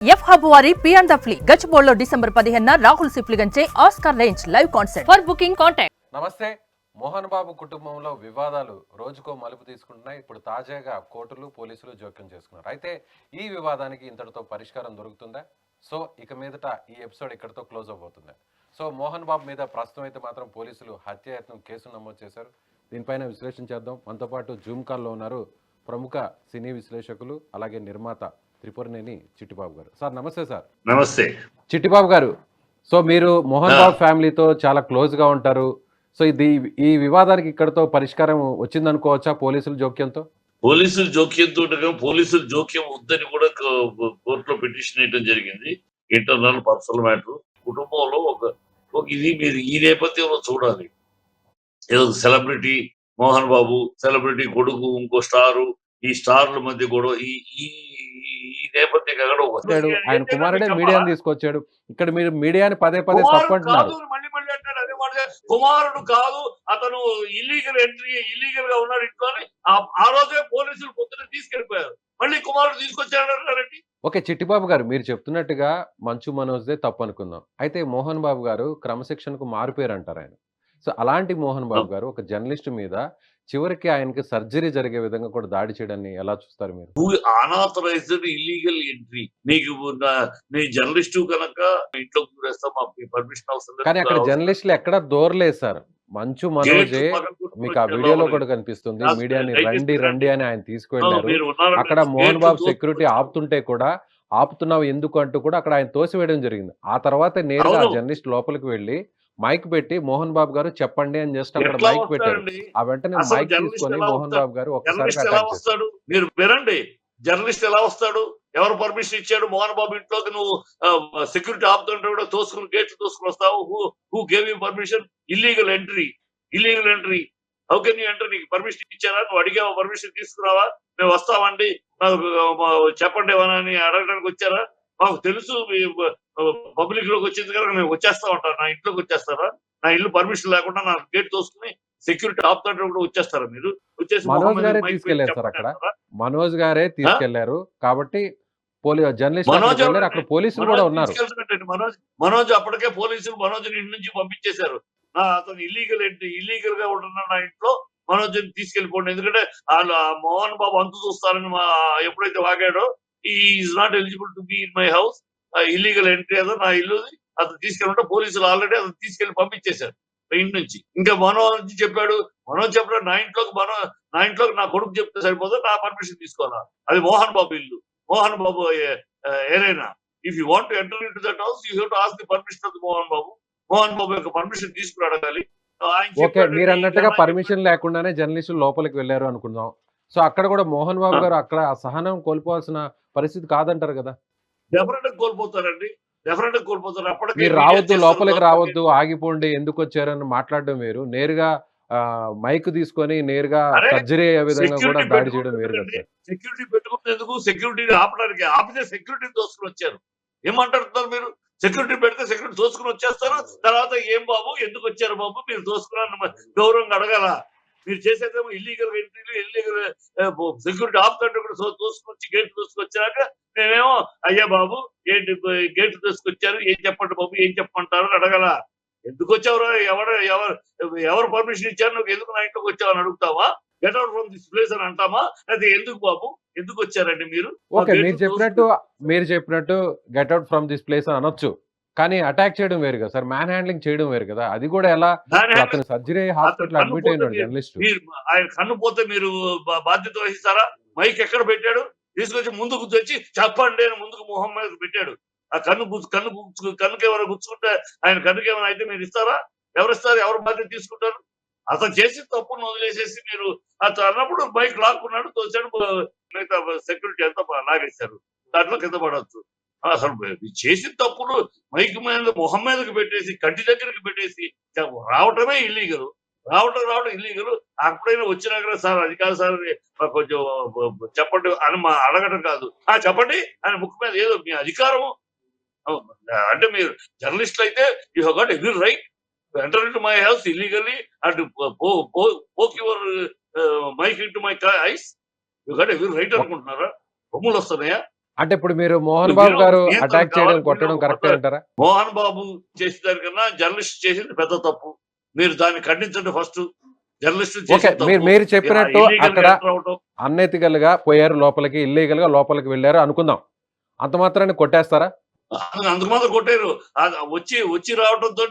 F hub వారి పియాన్ ద ఫ్లీ గచ్చిబౌలిలో డిసెంబర్ 15న రాహుల్ సిప్లిగంచే Oscar range live concert. For booking contact. నమస్తే. మోహన్ బాబు కుటుంబంలో వివాదాలు రోజుకో మలుపు తీసుకుంటున్నాయి. ఇప్పుడు తాజాగా కోర్టులు పోలీసులు జోక్యం చేసుకున్నారు. అయితే ఈ వివాదానికి ఇంతటితో పరిష్కారం దొరుకుతుందా? సో ఇక మీదట ఈ ఎపిసోడ్ ఇక్కడితో క్లోజ్ అవబోతుంది. సో మోహన్ బాబు మీద ప్రస్తుతం అయితే మాత్రం పోలీసులు హత్యాయత్నం కేసు నమోదు చేశారు. దీనిపైన విశ్లేషణ చేద్దాం. మనతో పాటు జూమ్ కాల్లో ఉన్నారు ప్రముఖ సినీ విశ్లేషకులు అలాగే నిర్మాత త్రిపురనేని చిట్టిబాబు గారు. సార్ నమస్తే. సార్ నమస్తే. చిట్టిబాబు గారు, సో మీరు మోహన్ బాబు ఫ్యామిలీతో చాలా క్లోజ్ గా ఉంటారు. సో ఈ వివాదానికి ఇక్కడతో పరిష్కారం వచ్చిందనుకోవచ్చా పోలీసుల జోక్యంతో? పోలీసుల జోక్యంతో పోలీసుల జోక్యం వద్దని కూడా కోర్టులో పిటిషన్ వేయడం జరిగింది. Internal personal matter. కుటుంబంలో ఒక ఇది మీరు ఈ నేపథ్యంలో చూడాలి. ఏదో సెలబ్రిటీ మోహన్ బాబు, సెలబ్రిటీ కొడుకు, ఇంకో స్టారు, ఈ స్టార్ల మధ్య గొడవ ఈ నేపథ్యం ఆయన కుమారుడే మీడియాని తీసుకొచ్చాడు. ఇక్కడ మీరు మీడియాని పదే పదే తప్పంటున్నారు. మళ్ళీ అంటాడు అదే మాట. కుమారుడు కాదు, అతను ఇల్లీగల్ ఎంట్రీ, ఇల్లీగల్ గా ఉన్నాడు ఇంట్లోని. ఆ రోజే పోలీసులు పొద్దున తీసుకెళ్లిపోయారు. మళ్ళీ కుమారుడు తీసుకొచ్చాడంటారండి. ఓకే చిట్టిబాబు గారు, మీరు చెప్తున్నట్టుగా మంచు మనోజ్దే తప్పు అనుకుందాం. అయితే మోహన్ బాబు గారు క్రమశిక్షణకు మారిపోయారు అంటారు ఆయన. సో అలాంటి మోహన్ బాబు గారు ఒక జర్నలిస్ట్ మీద చివరికి ఆయనకి సర్జరీ జరిగే విధంగా కూడా దాడి చేయడాన్ని ఎలా చూస్తారు మీరు? Unauthorised illegal entry. నీకు నీ జర్నలిస్ట్ కనుక ఇంట్లో కూరేస్తాం, పర్మిషన్ అవసరం. కానీ అక్కడ జర్నలిస్టులు ఎక్కడ దూరలేదు సార్. మంచు మనోజే మీకు ఆ వీడియోలో కూడా కనిపిస్తుంది. మీడియాని రండి రండి అని ఆయన తీసుకువెళ్ళారు. అక్కడ మోహన్ బాబు సెక్యూరిటీ ఆపుతుంటే కూడా ఆపుతున్నావు ఎందుకు అంటూ కూడా అక్కడ ఆయన తోసివేయడం జరిగింది. ఆ తర్వాత నేరుగా జర్నలిస్ట్ లోపలికి వెళ్ళి మైక్ పెట్టి మోహన్ బాబు గారు చెప్పండి అని జస్ట్ అక్కడ మైక్ పెట్టారు. ఆ వెంటనే మైక్ తీసుకొని మోహన్ బాబు గారు ఒక్కసారి మీరు వినండి. జర్నలిస్ట్ ఎలా వస్తాడు? ఎవరు పర్మిషన్ ఇచ్చాడు? మోహన్ బాబు ఇంట్లోకి నువ్వు సెక్యూరిటీ ఆపుతుంటే కూడా తోసుకుని గేట్లు తోసుకుని వస్తావు. Who gave you permission? Illegal entry. Illegal entry. How can you enter? నీకు పర్మిషన్ ఇచ్చారా? నువ్వు అడిగావా? పర్మిషన్ తీసుకురావా? మేము వస్తామండి, చెప్పండి ఏమన్నా అని అడగడానికి వచ్చారా? మాకు తెలుసు పబ్లిక్ లోకి వచ్చింది కదా మేము వచ్చేస్తా ఉంటారు. నా ఇంట్లోకి వచ్చేస్తారా? నా ఇల్లు పర్మిషన్ లేకుండా నా గేట్ తోసుకుని సెక్యూరిటీ ఆపుతుంటే కూడా వచ్చేస్తారా? మీరు వచ్చేసి మనోజ్ గారే తీసుకెళ్లారు సార్. అక్కడ మనోజ్ గారే తీసుకెళ్లారు కాబట్టి జర్నలిస్ట్ అక్కడ పోలీసులు కూడా ఉన్నారు. మనోజ్ అప్పటికే పోలీసులు మనోజ్ ఇంటి నుంచి పంపించేశారు. అతను ఇల్లీగల్ గా ఉంటున్నా నా ఇంట్లో, మనోజ్ తీసుకెళ్లిపోండి. ఎందుకంటే వాళ్ళు మోహన్ బాబు అంతు చూస్తారని ఎప్పుడైతే వాగాడో, is not eligible to be in my house, illegal entry ఏదో నా ఇల్లు అతను తీసుకెళ్ళి పోలీసులు ఆల్రెడీ అతను తీసుకెళ్లి పంపించేశారు ఇంటి నుంచి. ఇంకా మనోజ్ చెప్పాడు నా ఇంట్లోకి నా కొడుకు చెప్తే సరిపోదు, నా పర్మిషన్ తీసుకోవాలా? అది మోహన్ బాబు ఇల్లు, మోహన్ బాబు ఏదైనా. If you want to enter into that house you have to ask the permission of the Mohan Babu. Mohan Babu యొక్క పర్మిషన్ తీసుకుని అడగాలి. ఓకే, మీరు అన్నట్టుగా పర్మిషన్ లేకుండానే జర్నలిస్టులు లోపలికి వెళ్ళారు అనుకుందాం. సో అక్కడ కూడా మోహన్ బాబు గారు అక్కడ సహనం కోల్పోవాల్సిన పరిస్థితి కాదంటారు కదా? డెఫినెట్ గా కోల్పోతారండి, డెఫినెట్ గా కోల్పోతారు. అప్పటికి మీరు రావద్దు, లోపలికి రావద్దు, ఆగిపోండి, ఎందుకు వచ్చారని మాట్లాడడం వేరు, నేరుగా మైక్ తీసుకొని నేరుగా సర్జరీ అయ్యే విధంగా కూడా దాడి చేయడం వేరు కదా. సెక్యూరిటీ పెట్టుకునేందుకు, సెక్యూరిటీ ఆపడానికి, ఆపితే సెక్యూరిటీ దోసుకుని వచ్చారు. ఏమంటారు మీరు? సెక్యూరిటీ పెడితే సెక్యూరిటీ దోసుకుని వచ్చేస్తారు. తర్వాత ఏం బాబు ఎందుకు వచ్చారు బాబు మీరు దోసుకున్నారని గౌరవంగా అడగాల? మీరు చేసేదేమో ఇల్లీగల్ ఎంట్రీలు, ఇల్లీగల్ సెక్యూరిటీ ఆపుతుంటే కూడా తోసుకొచ్చి గేట్ తోసుకొచ్చాక మేమేమో అయ్యా బాబు ఏంటి గేట్ తీసుకొచ్చారు, ఏం చెప్పండి బాబు, ఏం చెప్పమంటారు అని అడగల. ఎందుకు వచ్చావు? ఎవరు పర్మిషన్ ఇచ్చారు? నువ్వు ఎందుకు నా ఇంట్లోకి వచ్చావు అని అడుగుతావా? Get out from this place అని అంటామా? అయితే ఎందుకు బాబు ఎందుకు వచ్చారండి మీరు? ఓకే, మీరు చెప్పినట్టు get out from this place అని అనొచ్చు, కానీ అటాక్ చేయడం వేరు కదా సార్, మ్యాన్ హ్యాండ్లింగ్ చేయడం వేరు కదా. అది కూడా ఎలా? అతను సర్జరీ హాస్పిటల్ అడ్మిట్ అయినాడు జర్నలిస్ట్. ఆయన కన్ను పోతే మీరు బాధ్యత వహిస్తారా? మైక్ ఎక్కడ పెట్టాడు? తీసుకొచ్చి ముందుకు వచ్చి చెప్పండి అని ముందుకు మొహం మీద పెట్టాడు. ఆ కన్నుకి ఏమైనా గుచ్చుకుంటే, ఆయన కన్నుకి ఏమైనా అయితే మీరు ఇస్తారా? ఎవరు ఇస్తారు? ఎవరు బాధ్యత తీసుకుంటారు? అతను చేసి తప్పును వదిలేసేసి మీరు అతను అన్నప్పుడు బైక్ లాక్కున్నాడు, తోచాడు, మిగతా సెక్యూరిటీ అంతా లాగేశారు. దాంట్లో కింద పడవచ్చు. అసలు చేసిన తప్పులు మైక్ మీద మొహం మీదకి పెట్టేసి కంటి దగ్గరికి పెట్టేసి రావటమే ఇల్లీగల్. రావటం ఇల్లీగల్. అప్పుడైనా వచ్చినాక సార్ అది కాదు సార్ కొంచెం చెప్పండి అని అడగడం కాదు, చెప్పండి అని ముక్కు మీద ఏదో మీ అధికారము. అంటే మీరు జర్నలిస్టులు అయితే you have got every right to enter into my house illegally and poke your mic into my eyes. You got every right అనుకుంటున్నారా? బొమ్మలు వస్తున్నాయా? అంటే ఇప్పుడు మీరు మోహన్ బాబు గారు అటాక్ చేయడం కొట్టడం కరెక్టే అంటారా? మోహన్ బాబు చేసిన దానికన్నా జర్నలిస్ట్ చేసింది పెద్ద తప్పు. మీరు దాన్ని ఖండించండి ఫస్ట్. Journalist okay. చేసిన తప్పు. మీరు చెప్పినట్టు ఇల్లీగల్ అక్కడ గా ఎంటర్ అవటం. అన్ఎథికల్ గా పోయారు లోపలికి, ఇల్లీగల్ గా లోపలికి వెళ్ళారు అనుకుందాం. అంత మాత్రాన్ని కొట్టేస్తారా? అందుకు మాత్రం కొట్టారు. వచ్చి రావడంతో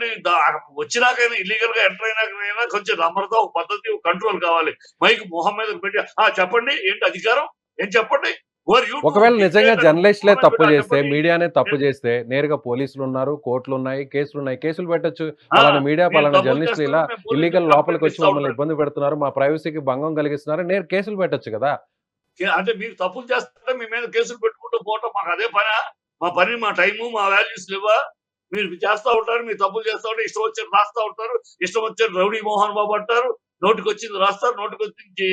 వచ్చినాకైనా ఇల్లీగల్ గా ఎంటర్ అయినాకైనా కొంచెం నమ్రత, ఒక పద్ధతి, ఒక కంట్రోల్ కావాలి. మైక్ మొహం మీద పెట్టి చెప్పండి ఏంటి అధికారం, ఏం చెప్పండి. ఒకవేళ నిజంగా జర్నలిస్టులే తప్పు చేస్తే, మీడియానే తప్పు చేస్తే, నేరుగా పోలీసులు ఉన్నారు, కోర్టులు ఉన్నాయి, కేసులు ఉన్నాయి, కేసులు పెట్టొచ్చు. పలానా మీడియా, పలానా జర్నలిస్టులు ఇలా ఇల్లీగల్ లోపలికి వచ్చి మమ్మల్ని ఇబ్బంది పెడుతున్నారు, మా ప్రైవసీకి భంగం కలిగిస్తున్నారు, నేను కేసులు పెట్టొచ్చు కదా. అంటే మీరు తప్పులు చేస్తుంటే మీ మీద కేసులు పెట్టుకుంటూ పోవటం మాకు అదే పని. మా పని, మా టైము, మా వాల్యూస్ లేవా? మీరు చేస్తా ఉంటారు, మీరు తప్పులు చేస్తా ఉంటారు, ఇష్టం వచ్చి రాస్తా ఉంటారు, ఇష్టం వచ్చి రౌడీ మోహన్ బాబు అంటారు, నోటికి వచ్చింది రాస్తారు, నోటికి వచ్చి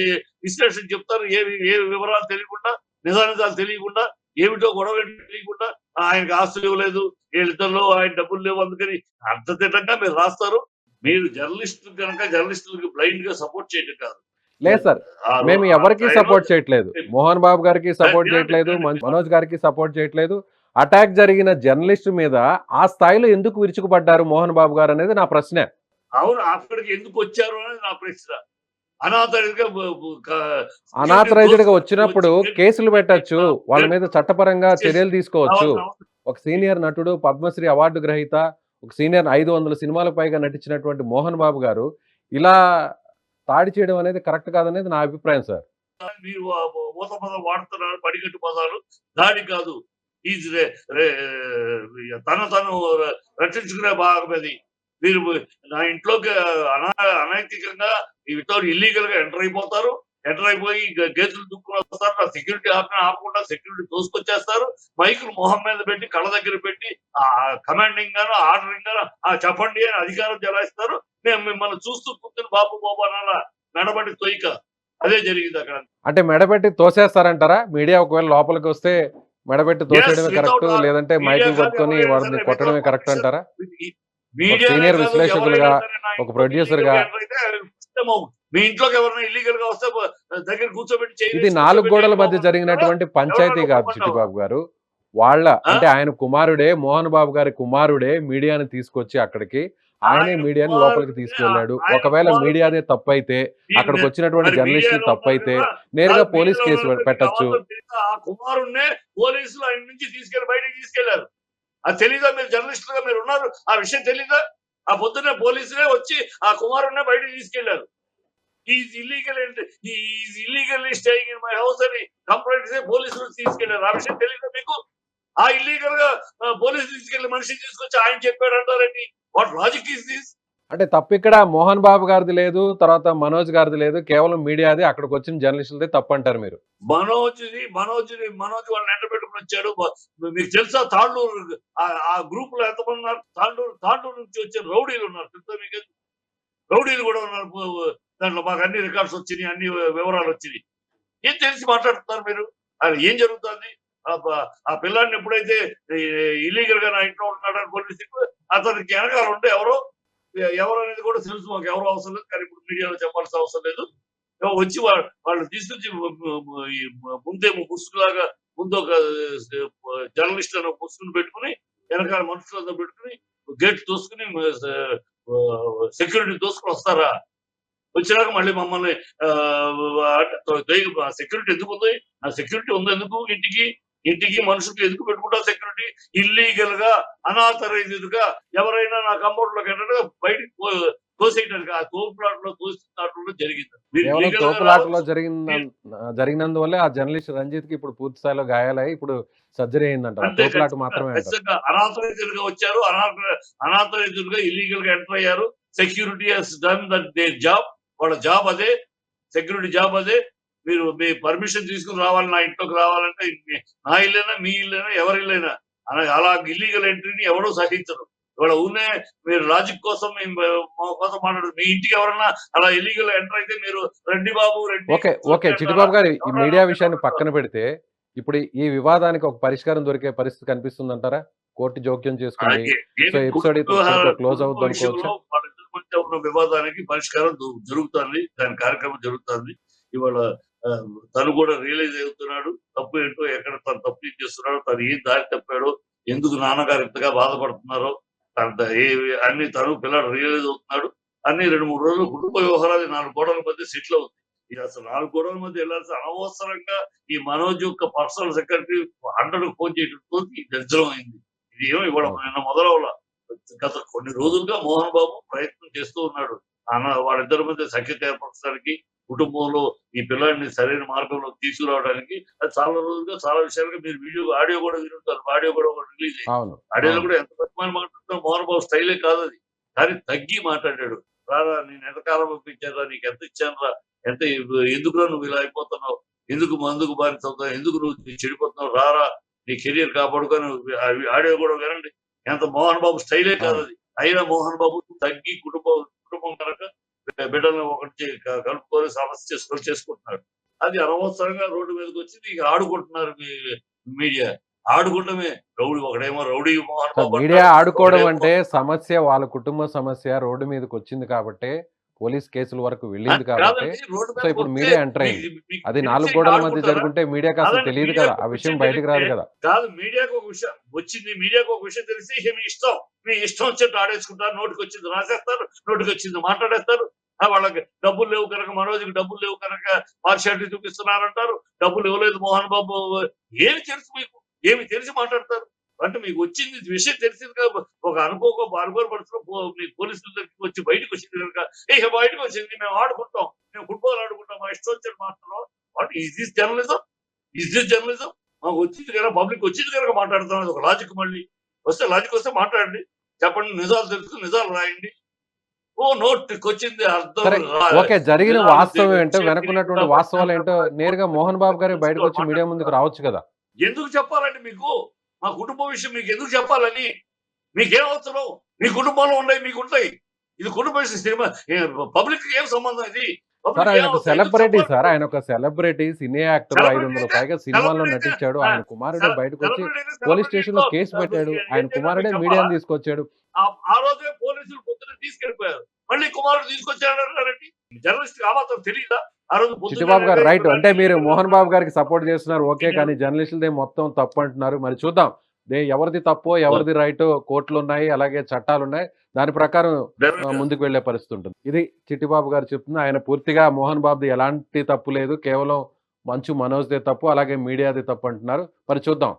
విశ్లేషణ చెప్తారు, ఏ వివరాలు తెలియకుండా, నిజానిజాలు తెలియకుండా, ఏమిటో గొడవ తెలియకుండా, ఆయనకి ఆస్తులు ఇవ్వలేదు, వీళ్ళిద్దరిలో ఆయన డబ్బులు లేవు, అందుకని అర్థతిట్టంగా మీరు రాస్తారు. మీరు జర్నలిస్టులు కనుక జర్నలిస్టులకు బ్లైండ్ గా సపోర్ట్ చేయడం కాదు. లేదు సార్, మేము ఎవరికి సపోర్ట్ చేయట్లేదు. మోహన్ బాబు గారికి సపోర్ట్ చేయట్లేదు, మనోజ్ గారికి సపోర్ట్ చేయట్లేదు. అటాక్ జరిగిన జర్నలిస్ట్ మీద ఆ స్థాయిలో ఎందుకు విరుచుకుపడ్డారు మోహన్ బాబు గారు అనేది నా ప్రశ్న. అవును, అక్కడికి ఎందుకు వచ్చారు అనేది నా ప్రశ్న. అనాథరైజ్డ్ గా వచ్చినప్పుడు కేసులు పెట్టచ్చు, వాళ్ళ మీద చట్టపరంగా చర్యలు తీసుకోవచ్చు. ఒక సీనియర్ నటుడు, పద్మశ్రీ అవార్డు గ్రహీత, ఒక సీనియర్ 500 సినిమాలకు పైగా నటించినటువంటి మోహన్ బాబు గారు ఇలా దాడి చేయడం అనేది కరెక్ట్ కాదనేది నా అభిప్రాయం సార్. మీరు ఊత పదాలు వాడుతున్నారు, పడిగట్టు పదాలు. దాడి కాదు, ఈజ్ తను రక్షించుకునే భాగం అది. మీరు నా ఇంట్లోకి అనైతికంగా వితౌట్ ఇల్లీగల్ గా ఎంటర్ అయిపోతారు, ఎంటర్ అయిపోయి గేతులు దుక్కుని వస్తారు, నా సెక్యూరిటీ ఆపకుండా సెక్యూరిటీ తోసుకొచ్చేస్తారు, మైకులు మొహం మీద పెట్టి కళ్ళ దగ్గర పెట్టి కమాండింగ్ గాను ఆర్డరింగ్ గాను చెప్పండి అని అధికారం చెలాయిస్తారు. మేము మిమ్మల్ని చూస్తూ కూర్చొని బాబు బాబు అనాలా, మెడబడి తొయ్యక. అదే జరిగింది అక్కడ. అంటే మెడబెట్టి తోసేస్తారంటారా? మీడియా ఒకవేళ లోపలికి వస్తే మెడబెట్టి తోసేయడమే కరెక్ట్, లేదంటే మైకులు పట్టుకొని వారిని కొట్టడమే కరెక్ట్ అంటారా? సీనియర్ విశ్లేషకులుగా, ఒక ప్రొడ్యూసర్ గా మీ ఇంట్లోకి ఎవరైనా ఇల్లీగల్ గా వస్తే దగ్గర కూర్చోబెట్టి ఇది 4 గోడల మధ్య జరిగినటువంటి పంచాయతీ కాదు చిట్టిబాబు గారు. వాళ్ళ అంటే ఆయన కుమారుడే, మోహన్ బాబు గారి కుమారుడే మీడియాని తీసుకొచ్చి అక్కడికి, ఆయనే మీడియాని లోపలికి తీసుకెళ్లాడు. ఒకవేళ మీడియాదే తప్పైతే, అక్కడికి వచ్చినటువంటి జర్నలిస్టులు తప్పైతే నేరుగా పోలీస్ కేసు పెట్టచ్చు. ఆ కుమారుణ్ణే పోలీసులు ఆయన నుంచి తీసుకెళ్లి బయటకు తీసుకెళ్లారు. అది తెలీదా? మీరు జర్నలిస్టులుగా మీరు ఉన్నారు, ఆ విషయం తెలీదా? ఆ పొద్దున్నే పోలీసులే వచ్చి ఆ కుమారుణ్ణే బయటకు తీసుకెళ్లారు. Is illegally staying in my house అని కంప్లైంట్ చేసి పోలీసులు తీసుకెళ్లారు. ఆ విషయం తెలీదా మీకు? ఆ ఇల్లీగల్ గా పోలీసులు తీసుకెళ్లి మనిషిని తీసుకొచ్చి ఆయన చెప్పాడు అంటారండి. What logic is this? అంటే తప్పు ఇక్కడ మోహన్ బాబు గారిది లేదు, తర్వాత మనోజ్ గారిది లేదు, కేవలం మీడియాది, అక్కడికి వచ్చిన జర్నలిస్టులదే తప్పు అంటారు మీరు. మనోజ్ వాళ్ళని ఎంట పెట్టుకుని వచ్చాడు. మీకు తెలుసా తాండూరు ఆ గ్రూప్ లో ఎంతమంది ఉన్నారు? తాండూరు నుంచి వచ్చిన రౌడీలు ఉన్నారు, తెలుసా మీకు? రౌడీలు కూడా ఉన్నారు దాంట్లో. మాకు అన్ని రికార్డ్స్ వచ్చినాయి, అన్ని వివరాలు వచ్చినాయి. ఏం తెలిసి మాట్లాడుతున్నారు మీరు? అది ఏం జరుగుతుంది? ఆ పిల్లాడిని ఎప్పుడైతే ఇల్లీగల్ గా నా ఇంట్లో ఉన్నాడని పోలీసు, అతనికి వెనకాల ఉంటే ఎవరు అనేది కూడా తెలుసు. మాకు ఎవరు అవసరం లేదు, కానీ ఇప్పుడు మీడియాలో చెప్పాల్సిన అవసరం లేదు. వచ్చి వాళ్ళు తీసుకొచ్చి ముందేమో ముసుగులాగా, ముందు ఒక జర్నలిస్ట్ అని ముసుగుని పెట్టుకుని, వెనకాల మనుషులంతా పెట్టుకుని గేట్ తోసుకుని సెక్యూరిటీ తోసుకుని వస్తారా? వచ్చినాక మళ్ళీ మమ్మల్ని సెక్యూరిటీ ఎందుకు ఉంది? ఆ సెక్యూరిటీ ఉంది ఎందుకు? ఇంటికి మనుషులకి ఎందుకు పెట్టుకుంటా సెక్యూరిటీ? ఇల్లీగల్ గా, అనాథరైజ్డ్ గా ఎవరైనా నా కంపౌండ్ లోకి ఏంటంటే బయటికి తోసేయడానికి ఆ తోపులాటలో తోసినట్లు జరిగింది. తోపులాటలో జరిగినందువల్ల ఆ జర్నలిస్ట్ రంజిత్ కి ఇప్పుడు పూర్తి స్థాయిలో గాయాలయ్యి ఇప్పుడు సర్జరీ అయిందంట. తోపులాట మాత్రమే అనాథరైజ్డ్ గా వచ్చారు, అనాథరైజ్డ్ గా ఇల్లీగల్ గా ఎంటర్ అయ్యారు. Security has done their job. వాళ్ళ జాబ్ అదే, సెక్యూరిటీ జాబ్ అదే. మీరు మీ పర్మిషన్ తీసుకుని రావాలి, నా ఇంట్లోకి రావాలంటే నా ఇల్లైనా మీ ఇల్లైనా ఎవరి ఇల్లైనా అలా ఇల్లీగల్ ఎంట్రీని ఎవరో సహించరు. ఇవాళ ఊనే మీరు లాజిక్ కోసం మాట్లాడు. మీ ఇంటికి ఎవరన్నా అలా ఇల్లీగల్ ఎంటర్ అయితే మీరు రండి బాబు రండి. ఓకే చిట్టిబాబు గారు, ఈ మీడియా విషయాన్ని పక్కన పెడితే ఇప్పుడు ఈ వివాదానికి ఒక పరిష్కారం దొరికే పరిస్థితి కనిపిస్తుంది అంటారా? కోర్టు జోక్యం చేసుకుంది, సో ఎపిసోడ్ క్లోజ్ అవుతుంది అనుకోవచ్చు. ఉన్న వివాదానికి పరిష్కారం జరుగుతుంది, దాని కార్యక్రమం జరుగుతుంది. ఇవాళ తను కూడా రియలైజ్ అవుతున్నాడు. తప్పు ఏంటో, ఎక్కడ తను తప్పు ఏం చేస్తున్నాడో, తను ఏం దారి తప్పాడో, ఎందుకు నాన్నగారు ఇంతగా బాధపడుతున్నారో అన్ని తను పిల్లాడు రియలైజ్ అవుతున్నాడు. అన్ని 2, 3 రోజులు కుటుంబ వ్యవహారాలు 4 గోడల మధ్య సెటిల్ అవుతుంది. ఇది అసలు 4 గోడల మధ్య వెళ్లాల్సిన అనవసరంగా ఈ మనోజ్ యొక్క పర్సనల్ సెక్రటరీ 100కు ఫోన్ చేయడంతో ఇది దరిద్రం అయింది. ఇది ఏమో ఇవాళ నిన్న మొదలవల. గత కొన్ని రోజులుగా మోహన్ బాబు ప్రయత్నం చేస్తూ ఉన్నాడు. వాళ్ళిద్దరి మధ్య సఖ్యత ఏర్పరచడానికి, కుటుంబంలో ఈ పిల్లాడిని సరైన మార్గంలో తీసుకురావడానికి అది చాలా రోజులుగా చాలా విషయాలుగా మీరు ఆడియో కూడా వినుంటారు. ఆడియో కూడా రిలీజ్ అయింది. ఆడియోలో కూడా ఎంత పట్టుమని మాట్లాడుతున్నా మోహన్ బాబు స్టైలే కాదు అది. కానీ తగ్గి మాట్లాడాడు. రారా నేను ఎంతకాలం పంపించారా, నీకు ఎంత ఇచ్చానురా, ఎందుకురా నువ్వు ఇలా అయిపోతున్నావు, ఎందుకు మందుకు బానిసవుతావు, ఎందుకు నువ్వు చెడిపోతున్నావు, రారా నీ కెరీర్ కాపాడుకొని ఆడియో కూడా వినండి. ఎంత మోహన్ బాబు స్టైలే కాదు అది. అయినా మోహన్ బాబు తగ్గి కుటుంబం కనుక బిడ్డలను ఒకటి కలుపుకొని సమస్య చేసుకుంటున్నాడు. అది అనవసరంగా రోడ్డు మీదకి వచ్చింది. ఇక ఆడుకుంటున్నారు మీడియా. ఆడుకుంటమే ఒకడేమో రౌడీ మోహన్ బాబు మీడియా ఆడుకోవడం అంటే సమస్య వాళ్ళ కుటుంబ సమస్య రోడ్డు మీదకి వచ్చింది కాబట్టి, పోలీస్ కేసుల వరకు వెళ్ళింది కాబట్టి, సో ఇప్పుడు మీడియా ఎంటర్ అయింది. అది 4 గోడల మధ్య జరుగుంటే మీడియాకి అసలు తెలియదు కదా, ఆ విషయం బయటకు రాదు కదా. కాదు, మీడియాకు ఒక విషయం వచ్చింది, మీడియాకు ఒక విషయం తెలిసి మీ ఇష్టం వచ్చేట్టు ఆడేసుకుంటారు. నోటికి వచ్చింది రాసేస్తారు, నోటికి వచ్చింది మాట్లాడేస్తారు. వాళ్ళకి డబ్బులు లేవు కనుక, మనోజ్కి డబ్బులు లేవు కనుక పార్షియాలిటీ చూపిస్తున్నారంటారు. డబ్బులు ఇవ్వలేదు మోహన్ బాబు. ఏమి తెలుసు మీకు, ఏమి తెలిసి మాట్లాడతారు అంటే? మీకు వచ్చింది విషయం తెలిసింది కదా, ఒక అనుకోని పరిస్థితుల్లో మీ పోలీసుల దగ్గరికి వచ్చి బయటకు వచ్చింది కనుక ఇక బయటకు వచ్చింది. మేము ఆడుకుంటాం, మేము ఫుట్బాల్ ఆడుకుంటాం, మా ఇష్టం వచ్చాడు మాట్లాడడం. What is this journalism? మాకు వచ్చింది కదా, పబ్లిక్ వచ్చింది కనుక మాట్లాడుతాం. అది ఒక లాజిక్. మళ్ళీ లాజిక్ వస్తే మాట్లాడండి, చెప్పండి, నిజాలు తెలుసు, నిజాలు రాయండి. నోటికి వచ్చింది అర్థం. ఓకే, జరిగిన వాస్తవం ఏంటో, వెనకున్నటువంటి వాస్తవాలు ఏంటో నేరుగా మోహన్ బాబు గారి బయటకు వచ్చి మీడియా ముందుకు రావచ్చు కదా. ఎందుకు చెప్పాలండి మీకు? మా కుటుంబ విషయం మీకు ఎందుకు చెప్పాలని? మీకేం అవసరం? మీ కుటుంబంలో ఉన్నాయి, మీకు ఉంటాయి. ఇది కుటుంబ సినిమా, పబ్లిక్ ఏం సంబంధం ఇది? సార్ ఆయన ఒక సెలబ్రిటీ, సార్ ఆయన ఒక సెలబ్రిటీ, సినీ యాక్టర్, 500 పైగా సినిమాల్లో నటించాడు. ఆయన కుమారుడు బయటకు వచ్చి పోలీస్ స్టేషన్ లో కేసు పెట్టాడు. ఆయన కుమారుడే మీడియాని తీసుకొచ్చాడు. ఆ రోజే పోలీసులు పొద్దున తీసుకెళ్లిపోయారు, మళ్ళీ కుమారుడు తీసుకొచ్చాడంటారండి. జర్నలిస్ట్ ఆ మాత్రం తెలియదా? ఆ రోజు చిట్టిబాబు గారు రైట్ అంటే మీరు మోహన్ బాబు గారికి సపోర్ట్ చేస్తున్నారు, ఓకే, కానీ జర్నలిస్టులదే మొత్తం తప్పు అంటున్నారు. మరి చూద్దాం ఎవరిది తప్పో ఎవరిది రైటో, కోర్టులు ఉన్నాయి, అలాగే చట్టాలు ఉన్నాయి, దాని ప్రకారం ముందుకు వెళ్లే పరిస్థితి ఉంటుంది. ఇది చిట్టిబాబు గారు చెప్తుంది. ఆయన పూర్తిగా మోహన్ బాబుది ఎలాంటి తప్పు లేదు, కేవలం మంచు మనోజ్దే తప్పు, అలాగే మీడియాది తప్పు అంటున్నారు. మరి చూద్దాం.